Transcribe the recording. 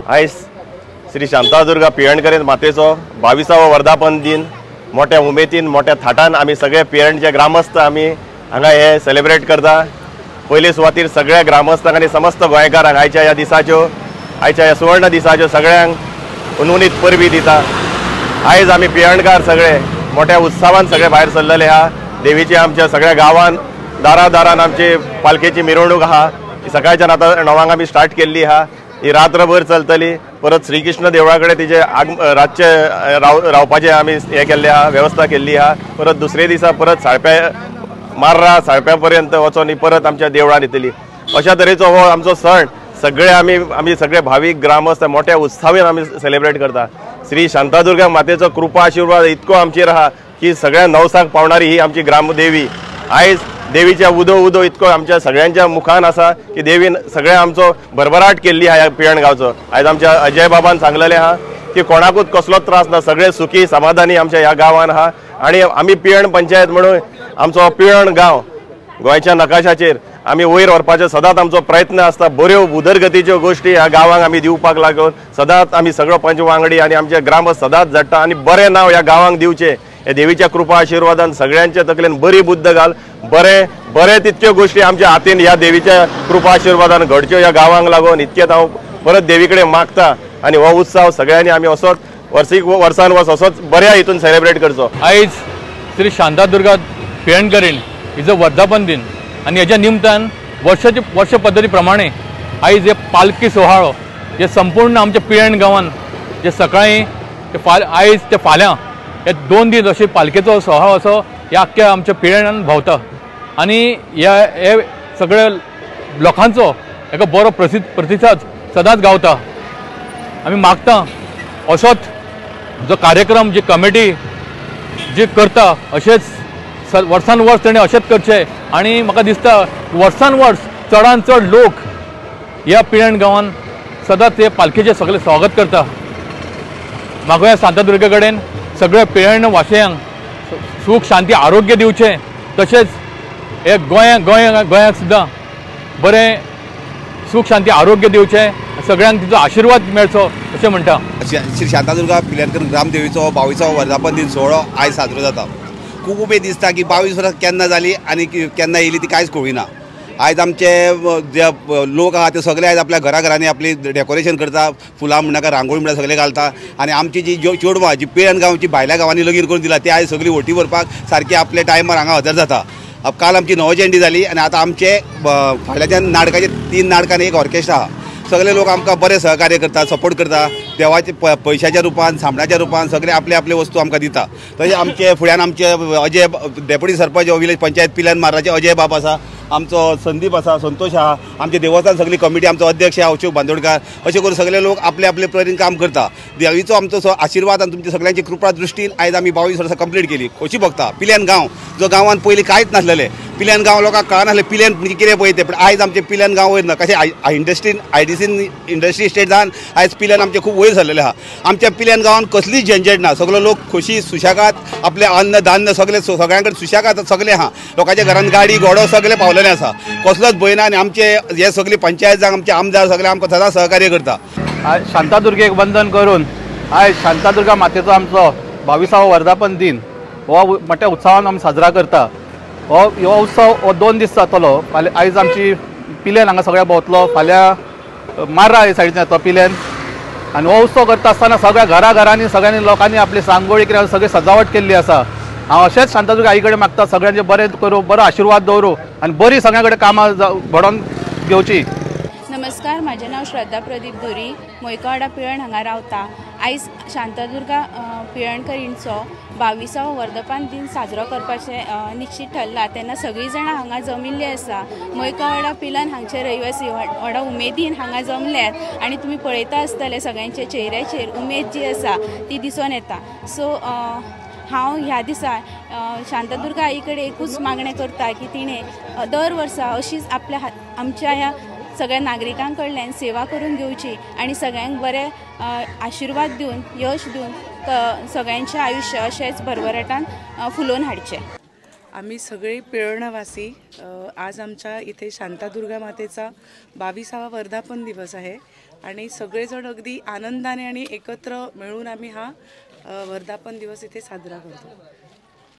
आयज श्री शांतादुर्गा पियणकरें मातेचो 22वा वर्धापन दिन मोठ्या उमेदीन मोठ्या थाटान आमी सगळे पियणचे ग्रामस्थ आमी हांगा हे सेलिब्रेट करता। पयले सुवातेर सगळ्या ग्रामस्थांक आनी समस्त गोंयकारांक आयच्या ह्या दिसाच्यो आयच्या ह्या सुवर्ण दिसाच्यो सगळ्यांक उनवनीत परबी दिता। आयज आमी पियणकार सगळे मोठ्या उत्सवान सगळे भायर सरलेले आहा। देवीची आमच्या सगळ्या गांवांत दारान आमची पालखेची मिरवणूक आहा। सकाळच्या 9 आमी स्टार्ट केल्ली आहा। ही रात्रभर चलतली। परत श्रीकृष्ण देवळा कडेन तिचे रातचे रावपाचे आमी हे केल्ले आहा, व्यवस्था केल्ली आहा। परत दुसरे दिसा परत साळप्या पर्यंत वचोन परत आमच्या देवळान येतली। अशा तरेचो हो आमचो सण सगळे आमी सगळे भावीक ग्रामस्थ मोठ्या उत्सवान आमी सेलिब्रेट करता। श्री शांतादुर्गा मातेचो कृपा आशीर्वाद इतको आमचेर आहा की सगळ्या नवसाक पावणारी ही आमची ग्रामदेवी। आयज देवीच्या उदो इतको आमच्या सगळ्यांच्या मुखान आसा की देवीन सगळे आमचो भरभराट केल्ली आहा ह्या पियण गांवचो। आयज आमच्या अजय बाबान सांगलेले आहा की कोणाकूच कसलो त्रास ना, सगळे सुखी समाधानी आमच्या ह्या गांवान आहा। आणि आमी पियण पंचायत म्हणून आमचो पियण गांव गोंयच्या नकाशाचेर आमी वयर व्हरपाचो सदांच आमचो प्रयत्न आसता। बऱ्यो उदरगतीच्यो गोश्टी ह्या गांवांक आमी दिवपाक लागून सदांच आमी सगळो पंच वांगडी आनी आमचे ग्रामस्थ सदांच झडटा आनी बरें नांव ह्या गांवांक दिवचें हे देवीच्या कृपा आशिर्वादान सगळ्यांच्या तकलेन बरी बुद्ध घाल। बरे तितक्यो गोश्टी आमच्या हातीन ह्या देवीच्या कृपा आशिर्वादान घडच्यो ह्या गांवांक लागून इतकेच हांव परत देवी कडेन मागता। आनी हो उत्सव सगळ्यांनी आमी असोच वर्सान वर्स असोच बऱ्या हितून सेलिब्रेट करचो। आयज श्री शांतादुर्गा पियणकरीण हिजो वर्धापन दिन आनी हेच्या निमतान वर्ष पद्दती प्रमाणे आयज हे पालखी सोहाळो जे संपूर्ण आमच्या पियण गांवान जे सकाळी आयज ते फाल्यां हे 2 दीस अशे पालखेचो सोहाळो असो ह्या आख्ख्या आमच्या पियणान भोंवता। आनी हे सगळे लोकांचो हेका बरो प्रतिसाद सदांच गावता। आमी मागता असोच जो कार्यक्रम जी कमिटी जी करता अशेंच वर्सान वर्स तेणें अशेंच करचें। आनी म्हाका दिसता वर्सान वर्स चडान चड लोक ह्या पियण गांवान सदांच हे पालखेचें सगळें स्वागत करता। म्हाका ह्या शांतादुर्गे कडेन सगळ्या पियण वासियांक सूख शांती आरोग्य दिवचें, तशेंच हे गोंयाक सुद्दां बरें सूख शांती आरोग्य दिवचें, सगळ्यांक तिचो आशिर्वाद मेळचो अशें म्हणटा। श्री शांतादुर्गा पियणकर ग्रामदेवीचो 22वा वर्धापन दिन सोहळो आयज साजरो जाता। खूब उमेद दिसता की 22 वर्सां केन्ना जाली आनी केन्ना येयली ती कांयच कळुना। आयज आमचे जे लोक आहा ते सगळे आयज आपल्या घराघरांनी आपली डेकोरेशन करता, फुलां म्हणनाका रांगोळी म्हणटा सगळे घालता। आनी आमची जी चेडवां जी पियण गांवची भायल्या गांवांनी लगीन करून दिला ती आयज सगळी वोटी भरपाक सारकी आपल्या टायमार हांगा हजर जाता। काल आमची नवचेंडी जाली आनी आतां आमचे फाटल्याच्या नाटकाचे 3 नाटकांनी एक ऑर्केस्ट्रा आहा। सगळे लोक आमकां बरे सहकार्य करता, सपोर्ट करता, देवाचे पयशाच्या रुपान सामणाच्या रुपान सगळे आपले वस्तू आमकां दिता। तशें आमचे फुड्यान आमचे अजय डेप्युटी सरपंच विलेज पंचायत पिलन मार्राचे अजय बाब आसा, आमचो संदीप आसा, संतोष आहा, आमचे देवस्थान सगळी कमिटी आमचो अध्यक्ष आहा अशोक बांदोडकार, अशें करून सगळे लोक आपले परीन काम करता। देवीचो आमचो आशिर्वाद आनी तुमच्या सगळ्यांची कृपा दृश्टीन आयज आमी 22 वर्सां कंप्लीट केली। अशी बघता पिल्यान गांव जो गांवांत पयलीं कांयच नासलेले, पिल्यान गांव लोकांक कळनासलें पिल्यान म्हणजे कितें पळय तें, पण आयज आमचे पिल्यान गांव वयर ना कशें इंडस्ट्री स्टेट जावन आयज पिल्यान आमचे खूब वयर सरलेले आहा। आमच्या पिल्यान गांवांत कसलीच झंझट ना, सगळे लोक खोशी सुशागात आपले अन्न धान्य सगळ्यां कडेन सुशागात सगळे आहा। लोकांच्या घरांत गाडी घोडो सगळे पावलेले आसा, कसलोच भंय ना। आनी आमचे हे सगळी पंचायत जावं आमचे आमदार सगळे आमकां सदांच सहकार्य करता। आज शांतादुर्गेक वंदन करून आयज शांतादुर्गा मातेचो आमचो 22वा वर्धापन दिन हो मोठ्या उत्सवान आमी साजरा करता। हो उत्सव 2 दीस जातलो। आयज आमची पिल्यान हांगा सगळ्या भोंवतलो, फाल्यां मार्रा हे सायडीन येतलो पिल्यान। आनी हो उत्सव करता आसतना सगळ्या घराघरांनी सगळ्यांनी लोकांनी आपली सांगोळी कितें सगळी सजावट केल्ली आसा। हांव अशेंच शांतादुर्गा आई कडेन मागता सगळ्यांचे बरें करूं, बरो आशिर्वाद दवरूं आनी बरी सगळ्यां कडेन कामां घडोवन घेवची। नमस्कार, माझे नाव श्रद्धा प्रदीप धुरी, मोयकावाडा पियण हांगा रावता। आयज शांतादुर्गा पियणकरींचो 22वा वर्धापन दिन साजरो करपाचे निश्चित ठरला। तेन्ना सगळीं जाणां हांगा जमिल्ली आसा। मोयकावाडा पिलन हांगचे रहिवासी व्हडा उमेदीन हांगा जमल्यात आनी तुमी पळयता आसतले सगळ्यांच्या चेहऱ्याचेर उमेद जी आसा ती दिसून येता। सो हांव ह्या दिसा शांतादुर्गा आई कडेन एकूच मागणें करता की तिणें दर वर्सा अशीच आमच्या ह्या सगळ्या नागरिकां कडल्यान सेवा करून घेवची आनी सगळ्यांक बरे आशिर्वाद दिवन यश दिवन सगळ्यांचें आयुश्य अशेंच भरभराटान फुलोवन हाडचें। आम्ही सगळे पिळणवासी आज आमच्या इथे शांतादुर्गा मातेचा 22वा वर्धापन दिवस आहे आणि सगळेजण अगदी आनंदाने आणि एकत्र मिळून आम्ही हा वर्धापन दिवस इथे साजरा करतो.